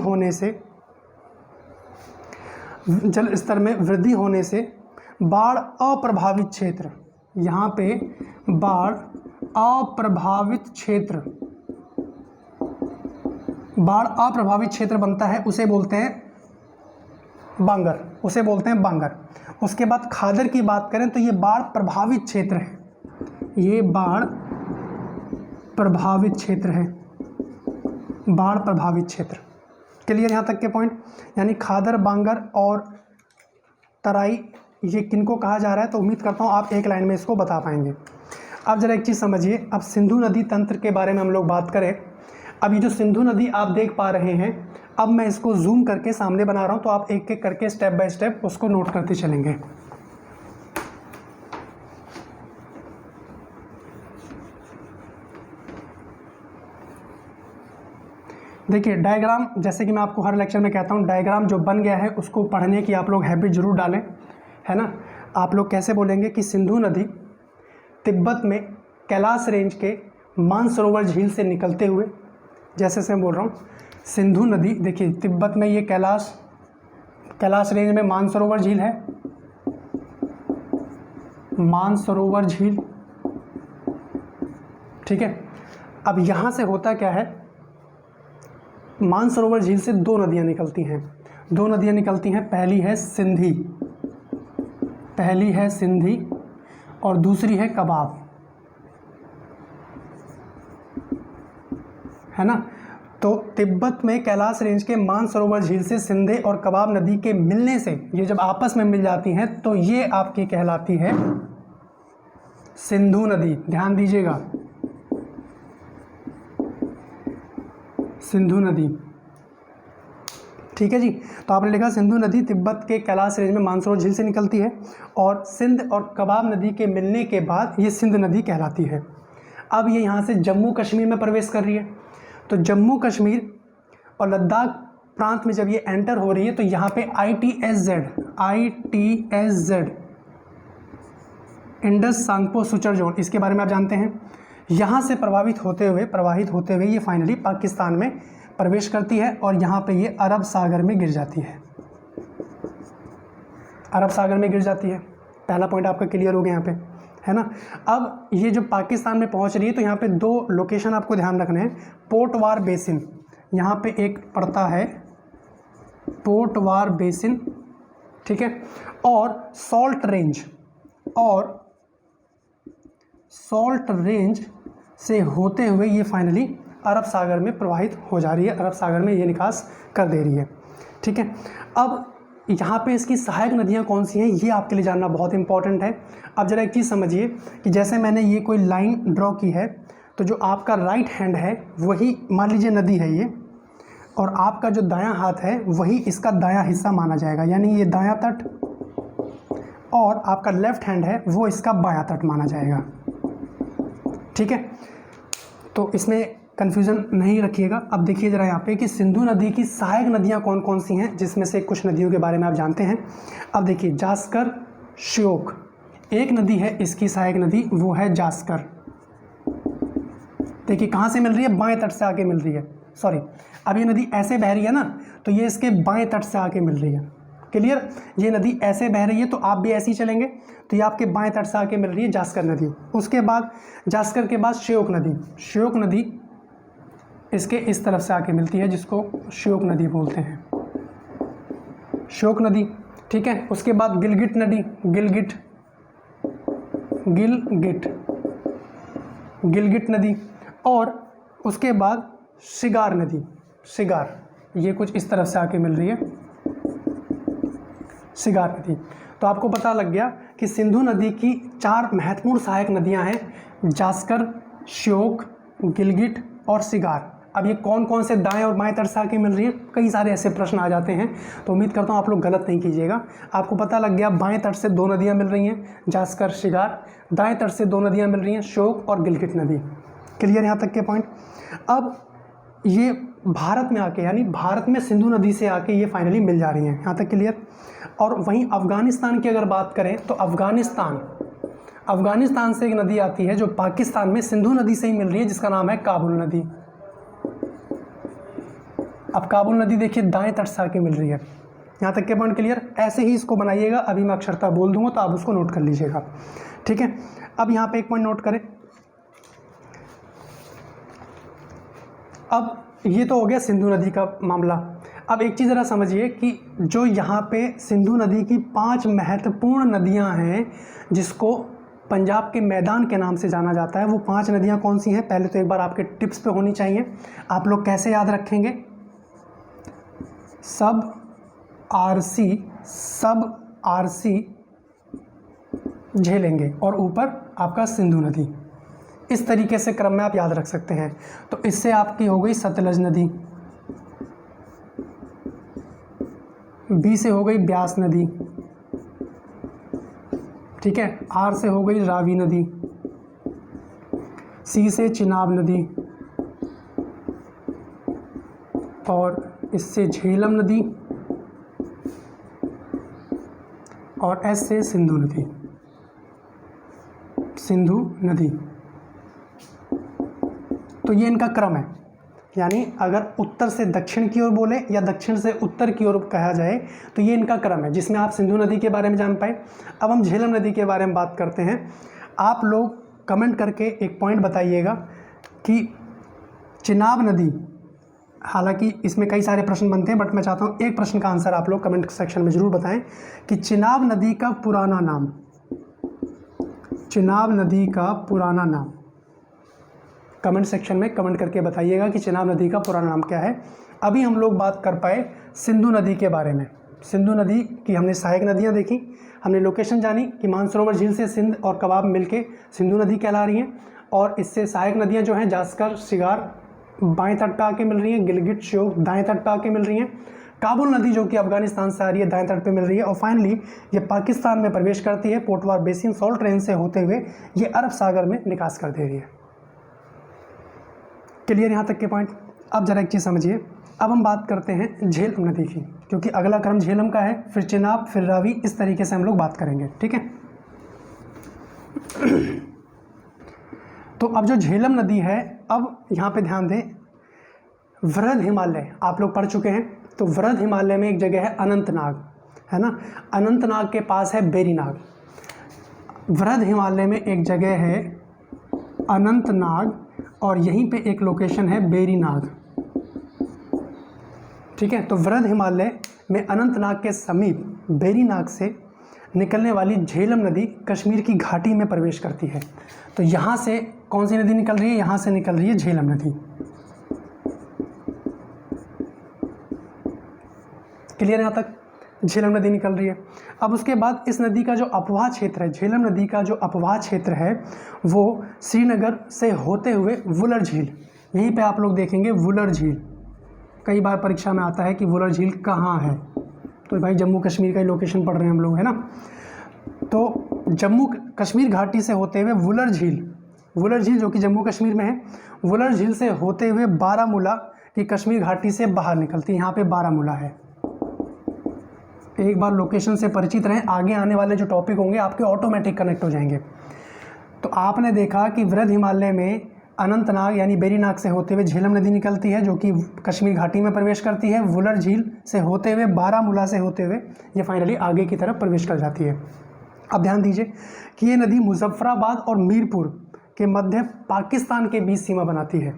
होने से बाढ़ अप्रभावित क्षेत्र, यहाँ पे बाढ़ अप्रभावित क्षेत्र बनता है, उसे बोलते हैं बांगर। उसके बाद खादर की बात करें तो ये बाढ़ प्रभावित क्षेत्र है, बाढ़ प्रभावित क्षेत्र। क्लियर यहाँ तक के पॉइंट। यानी खादर, बांगर और तराई ये किनको कहा जा रहा है, तो उम्मीद करता हूँ आप एक लाइन में इसको बता पाएंगे। अब जरा एक चीज़ समझिए, अब सिंधु नदी तंत्र के बारे में हम लोग बात करें। अब ये जो सिंधु नदी आप देख पा रहे हैं, अब मैं इसको जूम करके सामने बना रहा हूँ, तो आप एक एक करके स्टेप बाय स्टेप उसको नोट करते चलेंगे। देखिए डायग्राम, जैसे कि मैं आपको हर लेक्चर में कहता हूँ, डायग्राम जो बन गया है उसको पढ़ने की आप लोग हैबिट जरूर डालें, है ना। आप लोग कैसे बोलेंगे कि सिंधु तिब्बत में कैलाश रेंज के मानसरोवर झील से निकलते हुए, जैसे से मैं बोल रहा हूँ सिंधु नदी, देखिए तिब्बत में ये कैलाश रेंज में मानसरोवर झील है, मानसरोवर झील, ठीक है। अब यहाँ से होता क्या है, मानसरोवर झील से दो नदियाँ निकलती हैं, पहली है सिंधी और दूसरी है कबाब, है ना। तो तिब्बत में कैलाश रेंज के मानसरोवर झील से सिंधे और कबाब नदी के मिलने से, ये जब आपस में मिल जाती हैं तो ये आपकी कहलाती है सिंधु नदी। ध्यान दीजिएगा, सिंधु नदी, ठीक है जी। तो आपने लिखा सिंधु नदी तिब्बत के कैलाश रेंज में मानसरोवर झील से निकलती है और सिंध और कबाब नदी के मिलने के बाद ये सिंध नदी कहलाती है। अब ये यहाँ से जम्मू कश्मीर में प्रवेश कर रही है, तो जम्मू कश्मीर और लद्दाख प्रांत में जब ये एंटर हो रही है तो यहाँ पे ITSZ Indus Tsangpo suture zone, इसके बारे में आप जानते हैं। यहाँ से प्रवाहित होते हुए ये फाइनली पाकिस्तान में प्रवेश करती है और यहाँ पे ये अरब सागर में गिर जाती है। पहला पॉइंट आपका क्लियर हो गया यहाँ पे, है ना। अब ये जो पाकिस्तान में पहुँच रही है तो यहाँ पे दो लोकेशन आपको ध्यान रखने हैं। पोर्टवार बेसिन, यहाँ पे एक पड़ता है पोर्टवार बेसिन, ठीक है, और सॉल्ट रेंज से होते हुए ये फाइनली अरब सागर में प्रवाहित हो जा रही है, अरब सागर में ये निकास कर दे रही है, ठीक है। अब यहाँ पे इसकी सहायक नदियाँ कौन सी हैं ये आपके लिए जानना बहुत इंपॉर्टेंट है। अब ज़रा एक चीज़ समझिए कि जैसे मैंने ये कोई लाइन ड्रॉ की है तो जो आपका राइट हैंड है वही मान लीजिए नदी है ये, और आपका जो दायां हाथ है वही इसका दायां हिस्सा माना जाएगा, यानी ये दायां तट, और आपका लेफ्ट हैंड है वो इसका बायां तट माना जाएगा, ठीक है। तो इसमें कन्फ्यूज़न नहीं रखिएगा। अब देखिए ज़रा यहाँ पे कि सिंधु नदी की सहायक नदियाँ कौन कौन सी हैं, जिसमें से कुछ नदियों के बारे में आप जानते हैं। अब देखिए जास्कर श्योक एक नदी है, इसकी सहायक नदी वो है जास्कर। देखिए कहाँ से मिल रही है, बाएं तट से आके मिल रही है, सॉरी अब ये नदी ऐसे बह रही है ना तो ये इसके बाएं तट से आके मिल रही है, क्लियर। ये नदी ऐसे बह रही है तो आप भी ऐसे ही चलेंगे तो ये आपके बाएं तट से आके मिल रही है जास्कर नदी। उसके बाद जास्कर के बाद श्योक नदी इसके इस तरफ से आके मिलती है, जिसको श्योक नदी बोलते हैं, श्योक नदी, ठीक है। उसके बाद गिलगिट नदी, गिलगिट नदी, और उसके बाद शिगार नदी, ये कुछ इस तरफ से आके मिल रही है, शिगार नदी। तो आपको पता लग गया कि सिंधु नदी की 4 महत्वपूर्ण सहायक नदियां हैं, जास्कर, श्योक, गिलगिट और शिगार। अब ये कौन कौन से दाएं और बाएं तट से आके मिल रही है, कई सारे ऐसे प्रश्न आ जाते हैं, तो उम्मीद करता हूँ आप लोग गलत नहीं कीजिएगा। आपको पता लग गया बाएं तट से 2 नदियाँ मिल रही हैं, जास्कर, शिगार, दाएं तट से 2 नदियाँ मिल रही हैं, श्योक और गिलगिट नदी। क्लियर यहाँ तक के पॉइंट। अब ये भारत में आके, यानी भारत में सिंधु नदी से आके ये फाइनली मिल जा रही हैं, यहाँ तक क्लियर। और वहीं अफ़गानिस्तान की अगर बात करें तो अफ़गानिस्तान से एक नदी आती है जो पाकिस्तान में सिंधु नदी से ही मिल रही है, जिसका नाम है काबुल नदी। अब काबुल नदी देखिए दाएं तट से आके मिल रही है, यहाँ तक के पॉइंट क्लियर। ऐसे ही इसको बनाइएगा, अभी मैं अक्षरता बोल दूंगा तो आप उसको नोट कर लीजिएगा, ठीक है। अब यहाँ पे एक पॉइंट नोट करें, अब ये तो हो गया सिंधु नदी का मामला। अब एक चीज़ ज़रा समझिए कि जो यहाँ पे सिंधु नदी की 5 महत्वपूर्ण नदियाँ हैं जिसको पंजाब के मैदान के नाम से जाना जाता है, वो 5 नदियाँ कौन सी हैं, पहले तो एक बार आपके टिप्स पे होनी चाहिए। आप लोग कैसे याद रखेंगे, सब आरसी झेलेंगे और ऊपर आपका सिंधु नदी, इस तरीके से क्रम में आप याद रख सकते हैं। तो इससे आपकी हो गई सतलज नदी, बी से हो गई ब्यास नदी, ठीक है, आर से हो गई रावी नदी, सी से चिनाब नदी, और इससे झेलम नदी, और एस से सिंधु नदी। सिंधु नदी। तो ये इनका क्रम है, यानी अगर उत्तर से दक्षिण की ओर बोले या दक्षिण से उत्तर की ओर कहा जाए तो ये इनका क्रम है, जिसमें आप सिंधु नदी के बारे में जान पाए। अब हम झेलम नदी के बारे में बात करते हैं। आप लोग कमेंट करके एक पॉइंट बताइएगा कि चिनाब नदी, हालांकि इसमें कई सारे प्रश्न बनते हैं बट मैं चाहता हूँ एक प्रश्न का आंसर आप लोग कमेंट सेक्शन में ज़रूर बताएं कि चिनाब नदी का पुराना नाम, चिनाब नदी का पुराना नाम कमेंट सेक्शन में कमेंट करके बताइएगा कि चिनाब नदी का पुराना नाम क्या है। अभी हम लोग बात कर पाए सिंधु नदी के बारे में। सिंधु नदी की हमने सहायक नदियाँ देखी, हमने लोकेशन जानी कि मानसरोवर झील से सिंध और कबाब मिलके सिंधु नदी कहला रही हैं, और इससे सहायक नदियाँ जो हैं जास्कर, शिगार बाएं तट पे आके मिल रही हैं, गिलगित श्योक दाएं तट पे आके मिल रही हैं, काबुल नदी जो कि अफगानिस्तान से आ रही है दाएं तट पे मिल रही है, और फाइनली ये पाकिस्तान में प्रवेश करती है पोटवार बेसिन सॉल्ट रेंज से होते हुए ये अरब सागर में निकास कर दे रही है। क्लियर यहाँ तक के पॉइंट। अब जरा एक चीज़ समझिए, अब हम बात करते हैं झेलम नदी की, क्योंकि अगला क्रम झेलम का है, फिर चिनाब, फिर रावी, इस तरीके से हम लोग बात करेंगे, ठीक है। तो अब जो झेलम नदी है, अब यहाँ पे ध्यान दें, वृहद हिमालय आप लोग पढ़ चुके हैं, तो वृहद हिमालय में एक जगह है अनंतनाग, है ना, अनंतनाग के पास है बेरीनाग। वृहद हिमालय में एक जगह है अनंतनाग और यहीं पे एक लोकेशन है बेरीनाग, ठीक है। तो वृहद हिमालय में अनंतनाग के समीप बेरीनाग से निकलने वाली झेलम नदी कश्मीर की घाटी में प्रवेश करती है। तो यहाँ से कौन सी नदी निकल रही है? यहाँ से निकल रही है झेलम नदी। क्लियर यहाँ तक? झेलम नदी निकल रही है। अब उसके बाद इस नदी का जो अपवाह क्षेत्र है, झेलम नदी का जो अपवाह क्षेत्र है वो श्रीनगर से होते हुए वुलर झील, यहीं पे आप लोग देखेंगे वुलर झील, कई बार परीक्षा में आता है कि वुलर झील कहाँ है, तो भाई जम्मू कश्मीर का ही लोकेशन पढ़ रहे हैं हम लोग, है ना। तो जम्मू कश्मीर घाटी से होते हुए वुलर झील जो कि जम्मू कश्मीर में है, वुलर झील से होते हुए बारामूला की कश्मीर घाटी से बाहर निकलती है। यहाँ पे बारामूला है। एक बार लोकेशन से परिचित रहें, आगे आने वाले जो टॉपिक होंगे आपके ऑटोमेटिक कनेक्ट हो जाएंगे। तो आपने देखा कि वृहद हिमालय में अनंतनाग यानी बेरीनाग से होते हुए झेलम नदी निकलती है जो कि कश्मीर घाटी में प्रवेश करती है, वुलर झील से होते हुए बारामूला से होते हुए ये फाइनली आगे की तरफ प्रवेश कर जाती है। अब ध्यान दीजिए कि ये नदी मुजफ्फराबाद और मीरपुर के मध्य पाकिस्तान के बीच सीमा बनाती है।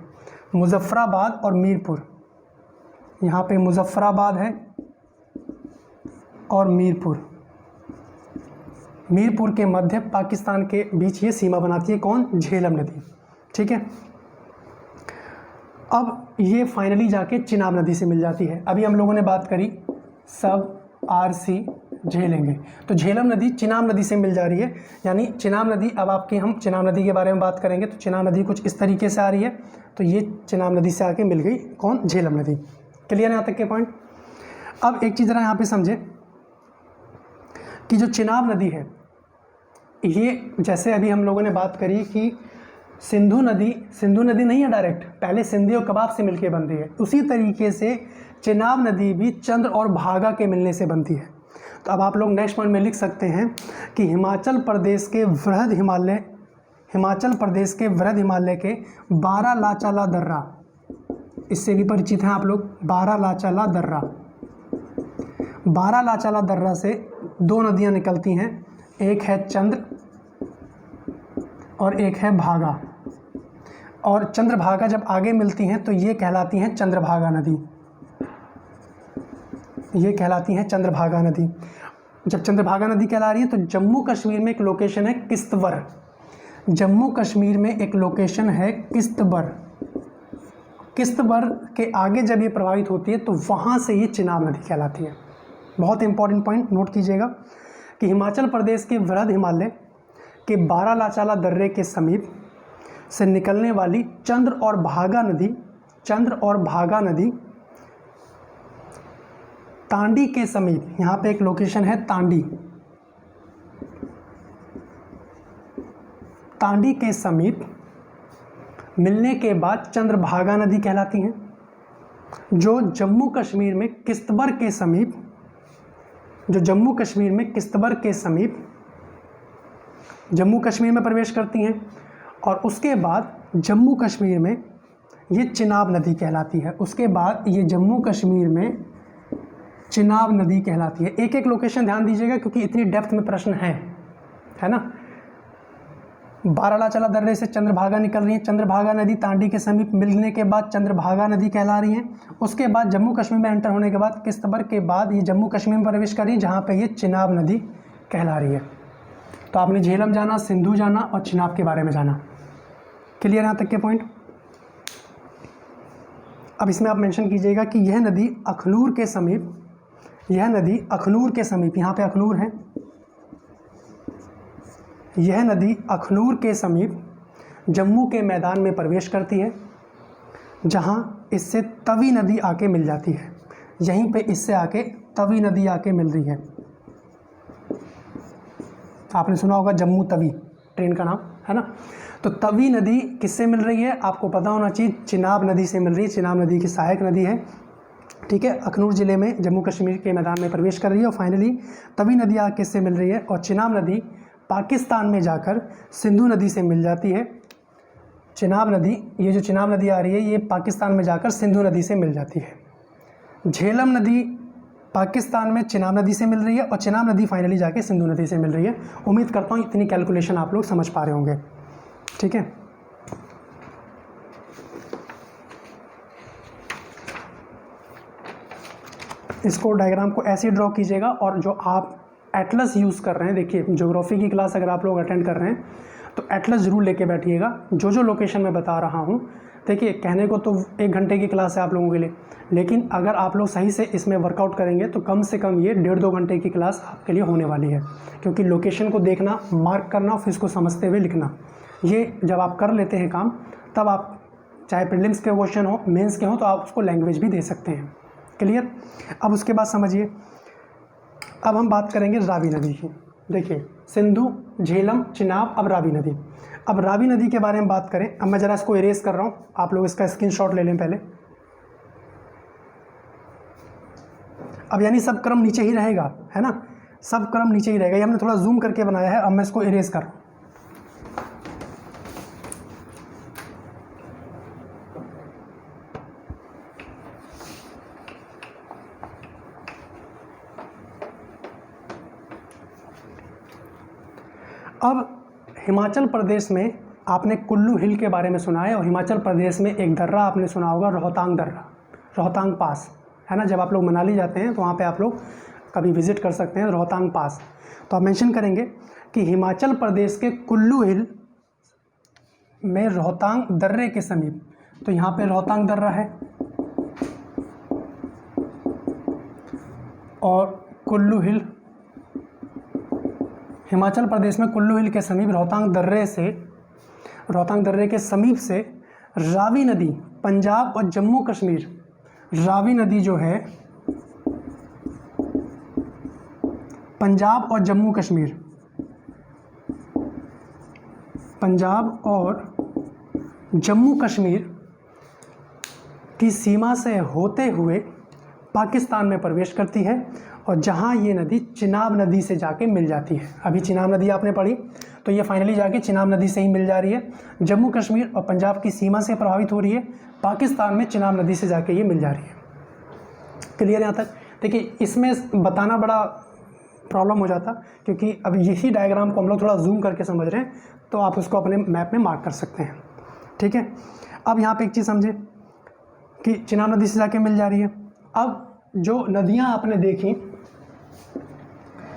मुजफ्फराबाद और मीरपुर, यहाँ पे मुजफ्फराबाद है और मीरपुर के मध्य पाकिस्तान के बीच ये सीमा बनाती है। कौन? झेलम नदी, ठीक है। अब ये फाइनली जाके चिनाब नदी से मिल जाती है। अभी हम लोगों ने बात करी सब आरसी झेलेंगे, तो झेलम नदी चिनाब नदी से मिल जा रही है, यानी चिनाब नदी, अब आपकी हम चिनाब नदी के बारे में बात करेंगे तो चिनाब नदी कुछ इस तरीके से आ रही है, तो ये चिनाब नदी से आके मिल गई कौन? झेलम नदी। क्लियर यहाँ तक के पॉइंट। अब एक चीज़ जरा यहाँ पे समझे कि जो चिनाब नदी है ये, जैसे अभी हम लोगों ने बात करी कि सिंधु नदी नहीं है डायरेक्ट, पहले सिंधी और कबाब से मिलके बन रही है, उसी तरीके से चिनाब नदी भी चंद्र और भागा के मिलने से बनती है। तो अब आप लोग नेक्स्ट पॉइंट में लिख सकते हैं कि हिमाचल प्रदेश के वृहद हिमालय के बारालाचाला दर्रा, इससे भी परिचित हैं आप लोग, बारालाचाला दर्रा से दो नदियां निकलती हैं, एक है चंद्र और एक है भागा, और चंद्रभागा जब आगे मिलती हैं तो ये कहलाती हैं चंद्रभागा नदी, ये कहलाती हैं चंद्रभागा नदी। जब चंद्रभागा नदी कहला रही है तो जम्मू कश्मीर में एक लोकेशन है किश्तवर, जम्मू कश्मीर में एक लोकेशन है किश्तवर के आगे जब ये प्रवाहित होती है तो वहाँ से ये चिनाब नदी कहलाती है। बहुत इंपॉर्टेंट पॉइंट नोट कीजिएगा कि हिमाचल प्रदेश के वृहद हिमालय के बारालाचाला दर्रे के समीप से निकलने वाली चंद्र और भागा नदी तांडी के समीप, यहाँ पे एक लोकेशन है तांडी के समीप मिलने के बाद चंद्रभागा नदी कहलाती हैं, जो जम्मू कश्मीर में किश्तवर के समीप जम्मू कश्मीर में प्रवेश करती हैं और उसके बाद जम्मू कश्मीर में ये चिनाब नदी कहलाती है। उसके बाद ये जम्मू कश्मीर में चिनाब नदी कहलाती है। एक एक लोकेशन ध्यान दीजिएगा क्योंकि इतनी डेप्थ में प्रश्न है ना। बारालाचाला दर्रे से चंद्रभागा निकल रही है, चंद्रभागा नदी तांडी के समीप मिलने के बाद चंद्रभागा नदी कहला रही है। उसके बाद जम्मू कश्मीर में एंटर होने के बाद किश्तवर के बाद ये जम्मू कश्मीर में प्रवेश कर रही है जहाँ पे ये चिनाब नदी कहला रही है। तो आपने झेलम जाना, सिंधु जाना और चिनाब के बारे में जाना। क्लियर यहाँ तक के पॉइंट। अब इसमें आप मेंशन कीजिएगा कि यह नदी अखनूर के समीप, यह नदी अखनूर के समीप, यहाँ पे अखनूर है, यह नदी अखनूर के समीप जम्मू के मैदान में प्रवेश करती है जहाँ इससे तवी नदी आके मिल जाती है। यहीं पे इससे आके तवी नदी आके मिल रही है। आपने सुना होगा जम्मू तवी ट्रेन का नाम, है ना। तो तवी नदी किससे मिल रही है आपको पता होना चाहिए, चिनाब नदी से मिल रही है। चिनाब नदी की सहायक नदी है, ठीक है। अखनूर ज़िले में जम्मू कश्मीर के मैदान में प्रवेश कर रही है और फाइनली तवी नदी आके किससे मिल रही है, और चिनाब नदी पाकिस्तान में जाकर सिंधु नदी से मिल जाती है। चिनाब नदी, ये जो चिनाब नदी आ रही है ये पाकिस्तान में जाकर सिंधु नदी से मिल जाती है। झेलम नदी पाकिस्तान में चिनाब नदी से मिल रही है और चिनाब नदी फाइनली जाके सिंधु नदी से मिल रही है। उम्मीद करता हूँ इतनी कैलकुलेशन आप लोग समझ पा रहे होंगे, ठीक है। इसको डायग्राम को ऐसे ड्रॉ कीजिएगा और जो आप एटलस यूज़ कर रहे हैं, देखिए ज्योग्राफी की क्लास अगर आप लोग अटेंड कर रहे हैं तो एटलस ज़रूर लेके बैठिएगा। जो लोकेशन मैं बता रहा हूँ, देखिए कहने को तो 1 घंटे की क्लास है आप लोगों के लिए, लेकिन अगर आप लोग सही से इसमें वर्कआउट करेंगे तो कम से कम ये 1.5-2 घंटे की क्लास आपके लिए होने वाली है। क्योंकि लोकेशन को देखना, मार्क करना, फिर इसको समझते हुए लिखना, ये जब आप कर लेते हैं काम, तब आप चाहे प्रीलिम्स के क्वेश्चन हो, मेंस के हो, तो आप उसको लैंग्वेज भी दे सकते हैं। क्लियर। अब उसके बाद समझिए, अब हम बात करेंगे रावी नदी की। देखिए सिंधु, झेलम, चिनाब, अब रावी नदी। अब रावी नदी के बारे में बात करें, अब मैं ज़रा इसको इरेज कर रहा हूँ, आप लोग इसका स्क्रीनशॉट ले लें पहले। अब यानी सब क्रम नीचे ही रहेगा, है ना, सब क्रम नीचे ही रहेगा। ये हमने थोड़ा जूम करके बनाया है, अब मैं इसको इरेज कर रहा हूँ। अब हिमाचल प्रदेश में आपने कुल्लू हिल के बारे में सुना है, और हिमाचल प्रदेश में एक दर्रा आपने सुना होगा, रोहतांग दर्रा, रोहतांग पास, है ना। जब आप लोग मनाली जाते हैं तो वहाँ पे आप लोग कभी विज़िट कर सकते हैं रोहतांग पास। तो आप मेंशन करेंगे कि हिमाचल प्रदेश के कुल्लू हिल में रोहतांग दर्रे के समीप, तो यहाँ पे रोहतांग दर्रा है और कुल्लू हिल, हिमाचल प्रदेश में कुल्लू हिल के समीप रोहतांग दर्रे के समीप से रावी नदी, पंजाब और जम्मू कश्मीर, रावी नदी जो है पंजाब और जम्मू कश्मीर, पंजाब और जम्मू कश्मीर की सीमा से होते हुए पाकिस्तान में प्रवेश करती है, और जहाँ ये नदी चिनाब नदी से जाके मिल जाती है। अभी चिनाब नदी आपने पढ़ी, तो ये फाइनली जाके चिनाब नदी से ही मिल जा रही है। जम्मू कश्मीर और पंजाब की सीमा से प्रभावित हो रही है, पाकिस्तान में चिनाब नदी से जाके ये मिल जा रही है। क्लियर यहाँ तक। देखिए इसमें बताना बड़ा प्रॉब्लम हो जाता, क्योंकि अब यही डायग्राम को हम लोग थोड़ा जूम करके समझ रहे हैं, तो आप उसको अपने मैप में मार्क कर सकते हैं, ठीक है। अब यहाँ पे एक चीज़ समझे कि चिनाब नदी से जाके मिल जा रही है। अब जो नदियाँ आपने देखी,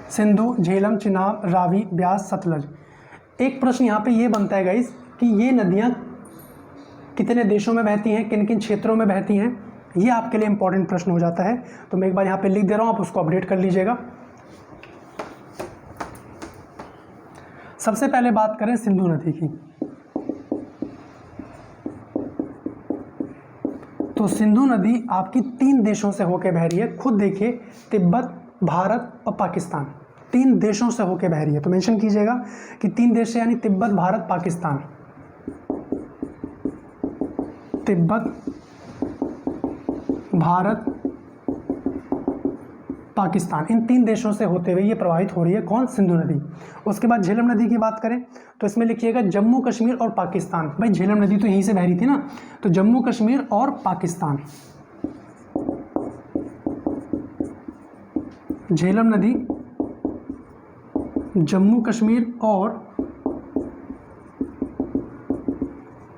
सिंधु, झेलम, चिनाब, रावी, ब्यास, सतलज, एक प्रश्न यहाँ पे ये बनता है गाइस कि ये नदियाँ कितने देशों में बहती हैं, किन किन क्षेत्रों में बहती हैं, ये आपके लिए इंपॉर्टेंट प्रश्न हो जाता है। तो मैं एक बार यहाँ पे लिख दे रहा हूँ, आप उसको अपडेट कर लीजिएगा। सबसे पहले बात करें सिंधु नदी की, तो सिंधु नदी आपकी 3 देशों से होकर बह रही है। खुद देखिए, तिब्बत, भारत और पाकिस्तान, 3 देशों से होकर बह रही है। तो मेंशन कीजिएगा कि 3 देश यानी तिब्बत, भारत, पाकिस्तान, तिब्बत, भारत, पाकिस्तान, इन 3 देशों से होते हुए ये प्रवाहित हो रही है। कौन? सिंधु नदी। उसके बाद झेलम नदी की बात करें तो इसमें लिखिएगा जम्मू कश्मीर और पाकिस्तान। भाई झेलम नदी तो यहीं से बह रही थी ना, तो जम्मू कश्मीर और पाकिस्तान, झेलम नदी जम्मू कश्मीर और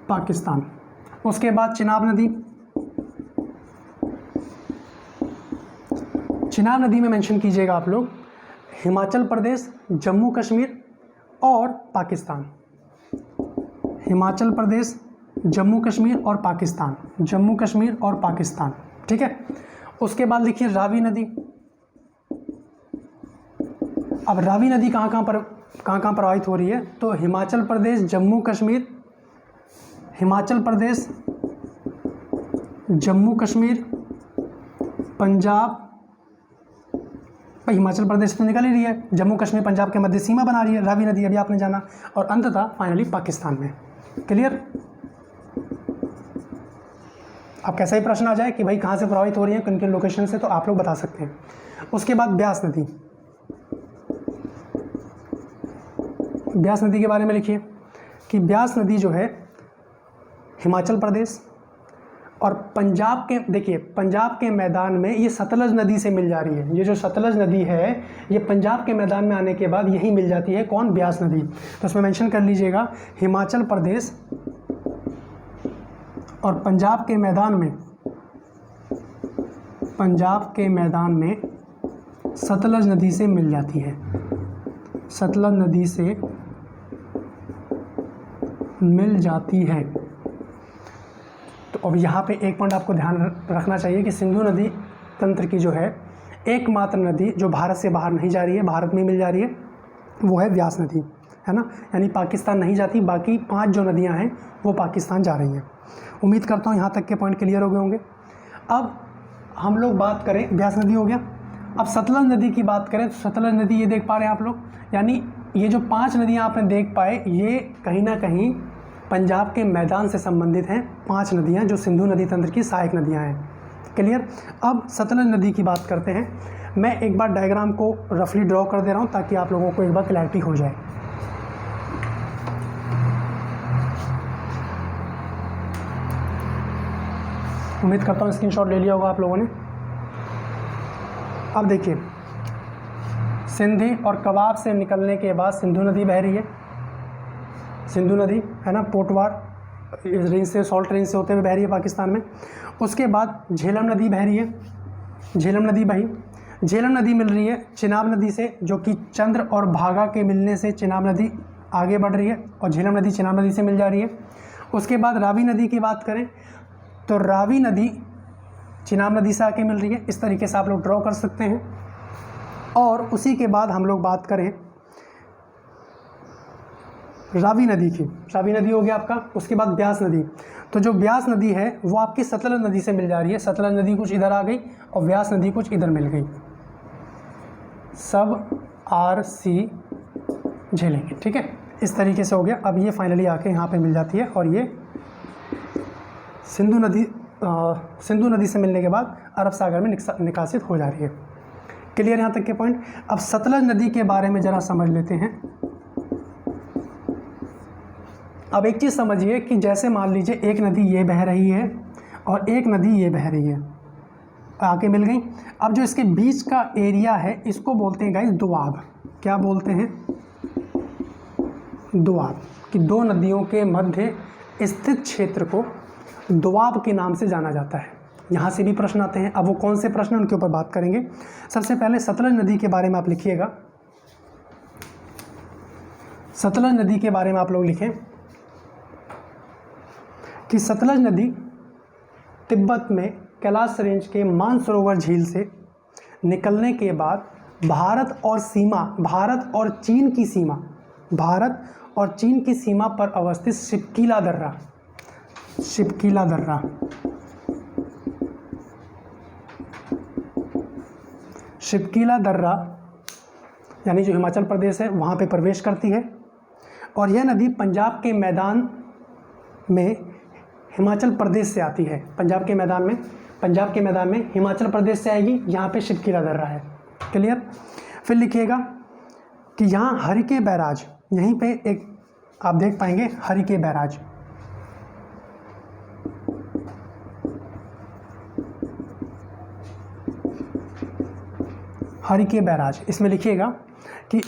पाकिस्तान। उसके बाद चिनाब नदी, चिनाब नदी में मेंशन कीजिएगा आप लोग हिमाचल प्रदेश, जम्मू कश्मीर और पाकिस्तान, हिमाचल प्रदेश, जम्मू कश्मीर और पाकिस्तान, जम्मू कश्मीर और पाकिस्तान, ठीक है। उसके बाद लिखिए रावी नदी। अब रावी नदी कहाँ कहाँ प्रवाहित हो रही है? तो हिमाचल प्रदेश, जम्मू कश्मीर, हिमाचल प्रदेश, जम्मू कश्मीर, पंजाब, हिमाचल प्रदेश तो निकल ही रही है, जम्मू कश्मीर पंजाब के मध्य सीमा बना रही है रावी नदी, अभी आपने जाना, और अंततः फाइनली पाकिस्तान में। क्लियर? अब कैसा ही प्रश्न आ जाए कि भाई कहाँ से प्रभावित हो रही है, किन किन लोकेशन से, तो आप लोग बता सकते हैं। उसके बाद ब्यास नदी, ब्यास नदी के बारे में लिखिए कि ब्यास नदी जो है हिमाचल प्रदेश और पंजाब के, देखिए पंजाब के मैदान में ये सतलज नदी से मिल जा रही है। ये जो सतलज नदी है ये पंजाब के मैदान में आने के बाद यही मिल जाती है। कौन? ब्यास नदी। तो इसमें मेंशन कर लीजिएगा हिमाचल प्रदेश और पंजाब के मैदान में, पंजाब के मैदान में सतलज नदी से मिल जाती है, सतलज नदी से मिल जाती है। तो अब यहाँ पे एक पॉइंट आपको ध्यान रखना चाहिए कि सिंधु नदी तंत्र की जो है एकमात्र नदी जो भारत से बाहर नहीं जा रही है, भारत में मिल जा रही है, वो है ब्यास नदी, है ना। यानी पाकिस्तान नहीं जाती, बाकी 5 जो नदियाँ हैं वो पाकिस्तान जा रही हैं। उम्मीद करता हूँ यहाँ तक के पॉइंट क्लियर हो गए होंगे। अब हम लोग बात करें, ब्यास नदी हो गया, अब सतलज नदी की बात करें तो सतलज नदी ये देख पा रहे हैं आप लोग, यानी ये जो 5 नदियाँ आपने देख पाए ये कहीं ना कहीं पंजाब के मैदान से संबंधित हैं। 5 नदियाँ जो सिंधु नदी तंत्र की सहायक नदियाँ हैं। क्लियर? अब सतलज नदी की बात करते हैं। मैं एक बार डायग्राम को रफली ड्रॉ कर दे रहा हूँ ताकि आप लोगों को एक बार क्लैरिटी हो जाए। उम्मीद करता हूँ स्क्रीनशॉट ले लिया होगा आप लोगों ने। अब देखिए सिंधी और कबाब से निकलने के बाद सिंधु नदी बह रही है, सिंधु नदी है ना, पोटवार रेंज से, सॉल्ट रेंज से होते हुए बह रही है पाकिस्तान में। उसके बाद झेलम नदी बह रही है, झेलम नदी बही, झेलम नदी मिल रही है चिनाब नदी से, जो कि चंद्र और भागा के मिलने से चिनाब नदी आगे बढ़ रही है और झेलम नदी चिनाब नदी से मिल जा रही है। उसके बाद रावी नदी की बात करें तो रावी नदी चिनाब नदी से आके मिल रही है। इस तरीके से आप लोग ड्रॉ कर सकते हैं। और उसी के बाद हम लोग बात करें रावी नदी की, रावी नदी हो गया आपका। उसके बाद ब्यास नदी, तो जो ब्यास नदी है वो आपकी सतलज नदी से मिल जा रही है। सतलज नदी कुछ इधर आ गई और ब्यास नदी कुछ इधर मिल गई, सब RC झेलेंगे, ठीक है। इस तरीके से हो गया। अब ये फाइनली आके यहाँ पे मिल जाती है और ये सिंधु नदी से मिलने के बाद अरब सागर में निकासित हो जा रही है। क्लियर यहाँ तक के पॉइंट। अब सतलज नदी के बारे में ज़रा समझ लेते हैं। अब एक चीज़ समझिए कि जैसे मान लीजिए एक नदी ये बह रही है और एक नदी ये बह रही है, आके मिल गई। अब जो इसके बीच का एरिया है इसको बोलते हैं गाइस दोआब। क्या बोलते हैं? दोआब। कि 2 नदियों के मध्य स्थित क्षेत्र को दोआब के नाम से जाना जाता है। यहाँ से भी प्रश्न आते हैं। अब वो कौन से प्रश्न, उनके ऊपर बात करेंगे। सबसे पहले सतलज नदी के बारे में आप लिखिएगा। सतलज नदी के बारे में आप लोग लिखें कि सतलज नदी तिब्बत में कैलाश रेंज के मानसरोवर झील से निकलने के बाद भारत और चीन की सीमा पर अवस्थित शिपकीला दर्रा यानी जो हिमाचल प्रदेश है वहाँ पे प्रवेश करती है। और यह नदी पंजाब के मैदान में हिमाचल प्रदेश से आती है। पंजाब के मैदान में हिमाचल प्रदेश से आएगी। यहाँ पे शिपकीला दर्रा है। क्लियर। फिर लिखिएगा कि यहाँ हरिके बैराज, यहीं पे एक आप देख पाएंगे हरिके बैराज, हरिके बैराज, इसमें लिखिएगा कि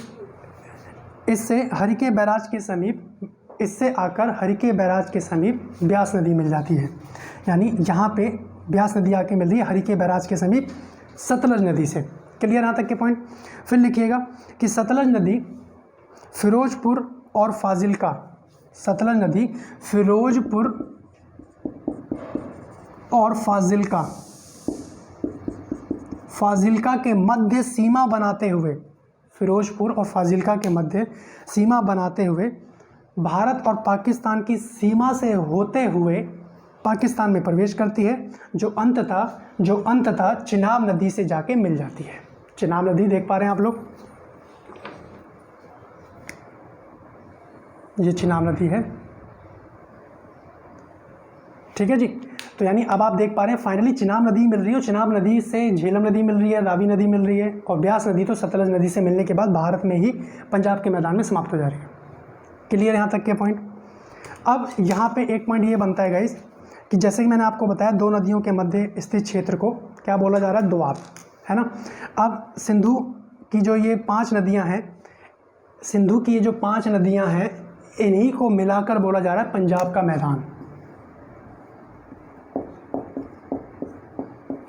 इससे हरिके बैराज के समीप, इससे आकर हरिके बैराज के समीप ब्यास नदी मिल जाती है। यानी यहाँ पे ब्यास नदी आके मिल रही है हरिके बैराज के समीप सतलज नदी से। क्लियर यहाँ तक के पॉइंट। फिर लिखिएगा कि सतलज नदी फिरोजपुर और फाजिल्का, सतलज नदी फिरोजपुर और फाजिल्का के मध्य सीमा बनाते हुए, फिरोजपुर और फाजिल्का के मध्य सीमा बनाते हुए भारत और पाकिस्तान की सीमा से होते हुए पाकिस्तान में प्रवेश करती है, जो अंततः चिनाब नदी से जाके मिल जाती है। चिनाब नदी देख पा रहे हैं आप लोग, ये चिनाब नदी है, ठीक है जी। तो यानी अब आप देख पा रहे हैं फाइनली चिनाब नदी मिल रही है, चिनाब नदी से झेलम नदी मिल रही है, रावी नदी मिल रही है, और ब्यास नदी तो सतलज नदी से मिलने के बाद भारत में ही पंजाब के मैदान में समाप्त हो जा रही है। क्लियर यहाँ तक के पॉइंट। अब यहाँ पे एक पॉइंट ये बनता है गाइस कि जैसे कि मैंने आपको बताया दो नदियों के मध्य स्थित क्षेत्र को क्या बोला जा रहा है, दोआब, है ना। अब सिंधु की जो ये 5 नदियाँ हैं, सिंधु की ये जो 5 नदियाँ हैं, इन्हीं को मिलाकर बोला जा रहा है पंजाब का मैदान,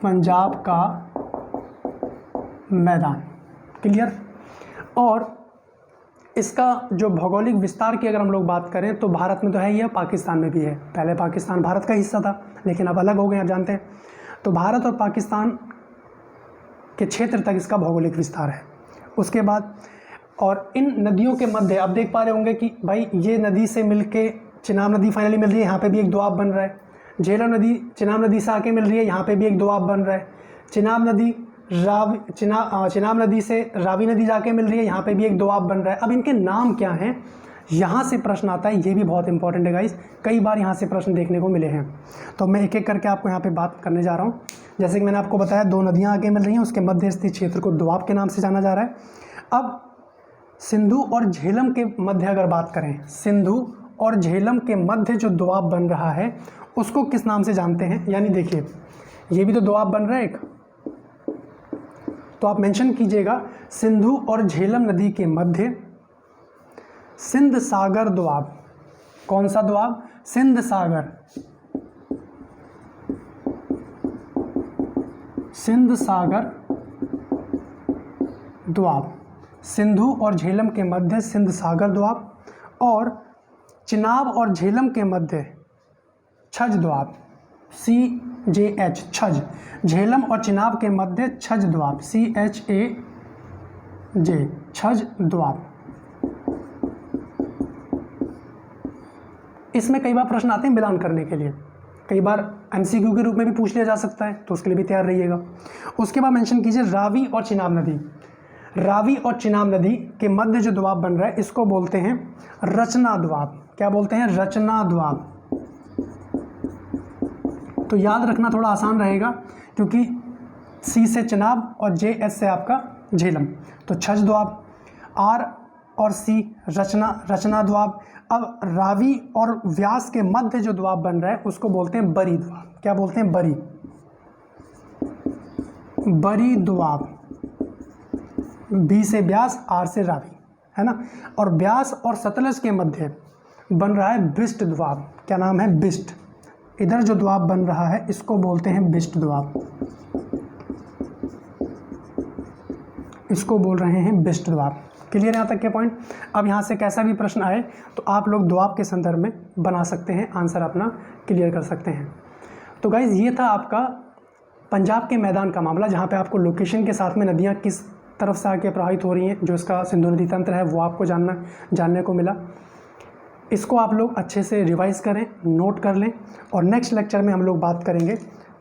पंजाब का मैदान। क्लियर। और इसका जो भौगोलिक विस्तार की अगर हम लोग बात करें तो भारत में तो है ही है, पाकिस्तान में भी है। पहले पाकिस्तान भारत का हिस्सा था, लेकिन अब अलग हो गए, आप जानते हैं। तो भारत और पाकिस्तान के क्षेत्र तक इसका भौगोलिक विस्तार है। उसके बाद और इन नदियों के मध्य आप देख पा रहे होंगे कि भाई ये नदी से मिलके चिनाब नदी फाइनली मिल रही है, यहाँ पे भी एक दोआब बन रहा है। झेलम नदी चिनाब नदी से आके मिल रही है, यहाँ पे भी एक दोआब बन रहा है। चिनाब नदी चिनाब नदी से रावी नदी जाके मिल रही है, यहाँ पे भी एक दोआब बन रहा है। अब इनके नाम क्या हैं, यहाँ से प्रश्न आता है, ये भी बहुत इंपॉर्टेंट है गाइस, कई बार यहाँ से प्रश्न देखने को मिले हैं। तो मैं एक एक करके आपको यहाँ पे बात करने जा रहा हूँ। जैसे कि मैंने आपको बताया 2 नदियाँ आगे मिल रही हैं, उसके मध्य स्थित क्षेत्र को दोआब के नाम से जाना जा रहा है। अब सिंधु और झेलम के मध्य अगर बात करें, सिंधु और झेलम के मध्य जो दोआब बन रहा है उसको किस नाम से जानते हैं। यानी देखिए ये भी तो दोआब बन रहा है एक, तो आप मेंशन कीजिएगा सिंधु और झेलम नदी के मध्य सिंध सागर दोआब। कौन सा दोआब, सिंध सागर, सिंध सागर दोआब। सिंधु और झेलम के मध्य सिंध सागर दोआब, और चिनाब और झेलम के मध्य छज दोआब, CJH, छज। झेलम और चिनाब के मध्य छज दोआब, CHAJ, छज दोआब। इसमें कई बार प्रश्न आते हैं मिलान करने के लिए, कई बार MCQ के रूप में भी पूछ लिया जा सकता है, तो उसके लिए भी तैयार रहिएगा। उसके बाद मेंशन कीजिए रावी और चिनाब नदी। रावी और चिनाब नदी के मध्य जो दोआब बन रहा है इसको बोलते हैं रचना दोआब। क्या बोलते हैं, रचना दोआब। तो याद रखना थोड़ा आसान रहेगा, क्योंकि C से चिनाब और JS से आपका झेलम, तो छज दोआब। R और C रचना दोआब। अब रावी और व्यास के मध्य जो दोआब बन रहा है उसको बोलते हैं बरी दोआब। क्या बोलते हैं, बरी दोआब। B से व्यास, R से रावी, है ना। और ब्यास और सतलज के मध्य बन रहा है बिस्ट दोआब। क्या नाम है, बिस्ट। इधर जो दोआब बन रहा है इसको बोलते हैं बिस्ट दोआब, इसको बोल रहे हैं बिस्ट दोआब। क्लियर यहाँ तक के पॉइंट। अब यहाँ से कैसा भी प्रश्न आए तो आप लोग दोआब के संदर्भ में बना सकते हैं, आंसर अपना क्लियर कर सकते हैं। तो गाइज़ ये था आपका पंजाब के मैदान का मामला, जहाँ पे आपको लोकेशन के साथ में नदियाँ किस तरफ से आके प्रवाहित हो रही हैं, जो इसका सिंधु नदी तंत्र है वो आपको जानने को मिला। इसको आप लोग अच्छे से रिवाइज करें, नोट कर लें, और नेक्स्ट लेक्चर में हम लोग बात करेंगे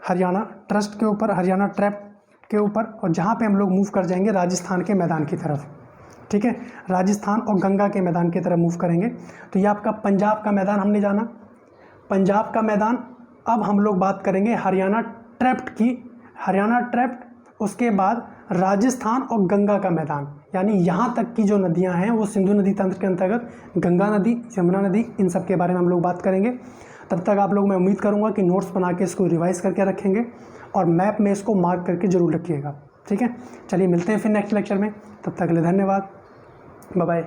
हरियाणा ट्रस्ट के ऊपर, हरियाणा ट्रैप के ऊपर, और जहाँ पे हम लोग मूव कर जाएंगे राजस्थान के मैदान की तरफ। ठीक है, राजस्थान और गंगा के मैदान की तरफ मूव करेंगे। तो ये आपका पंजाब का मैदान हमने जाना, पंजाब का मैदान। अब हम लोग बात करेंगे हरियाणा ट्रैप्ट की, हरियाणा ट्रैप्ट, उसके बाद राजस्थान और गंगा का मैदान, यानी यहाँ तक की जो नदियाँ हैं वो सिंधु नदी तंत्र के अंतर्गत गंगा नदी, यमुना नदी, इन सब के बारे में हम लोग बात करेंगे। तब तक आप लोग, मैं उम्मीद करूँगा कि नोट्स बना के इसको रिवाइज करके रखेंगे और मैप में इसको मार्क करके ज़रूर रखिएगा। ठीक है, चलिए मिलते हैं फिर नेक्स्ट लेक्चर में। तब तक के लिए धन्यवाद, बाय बाय।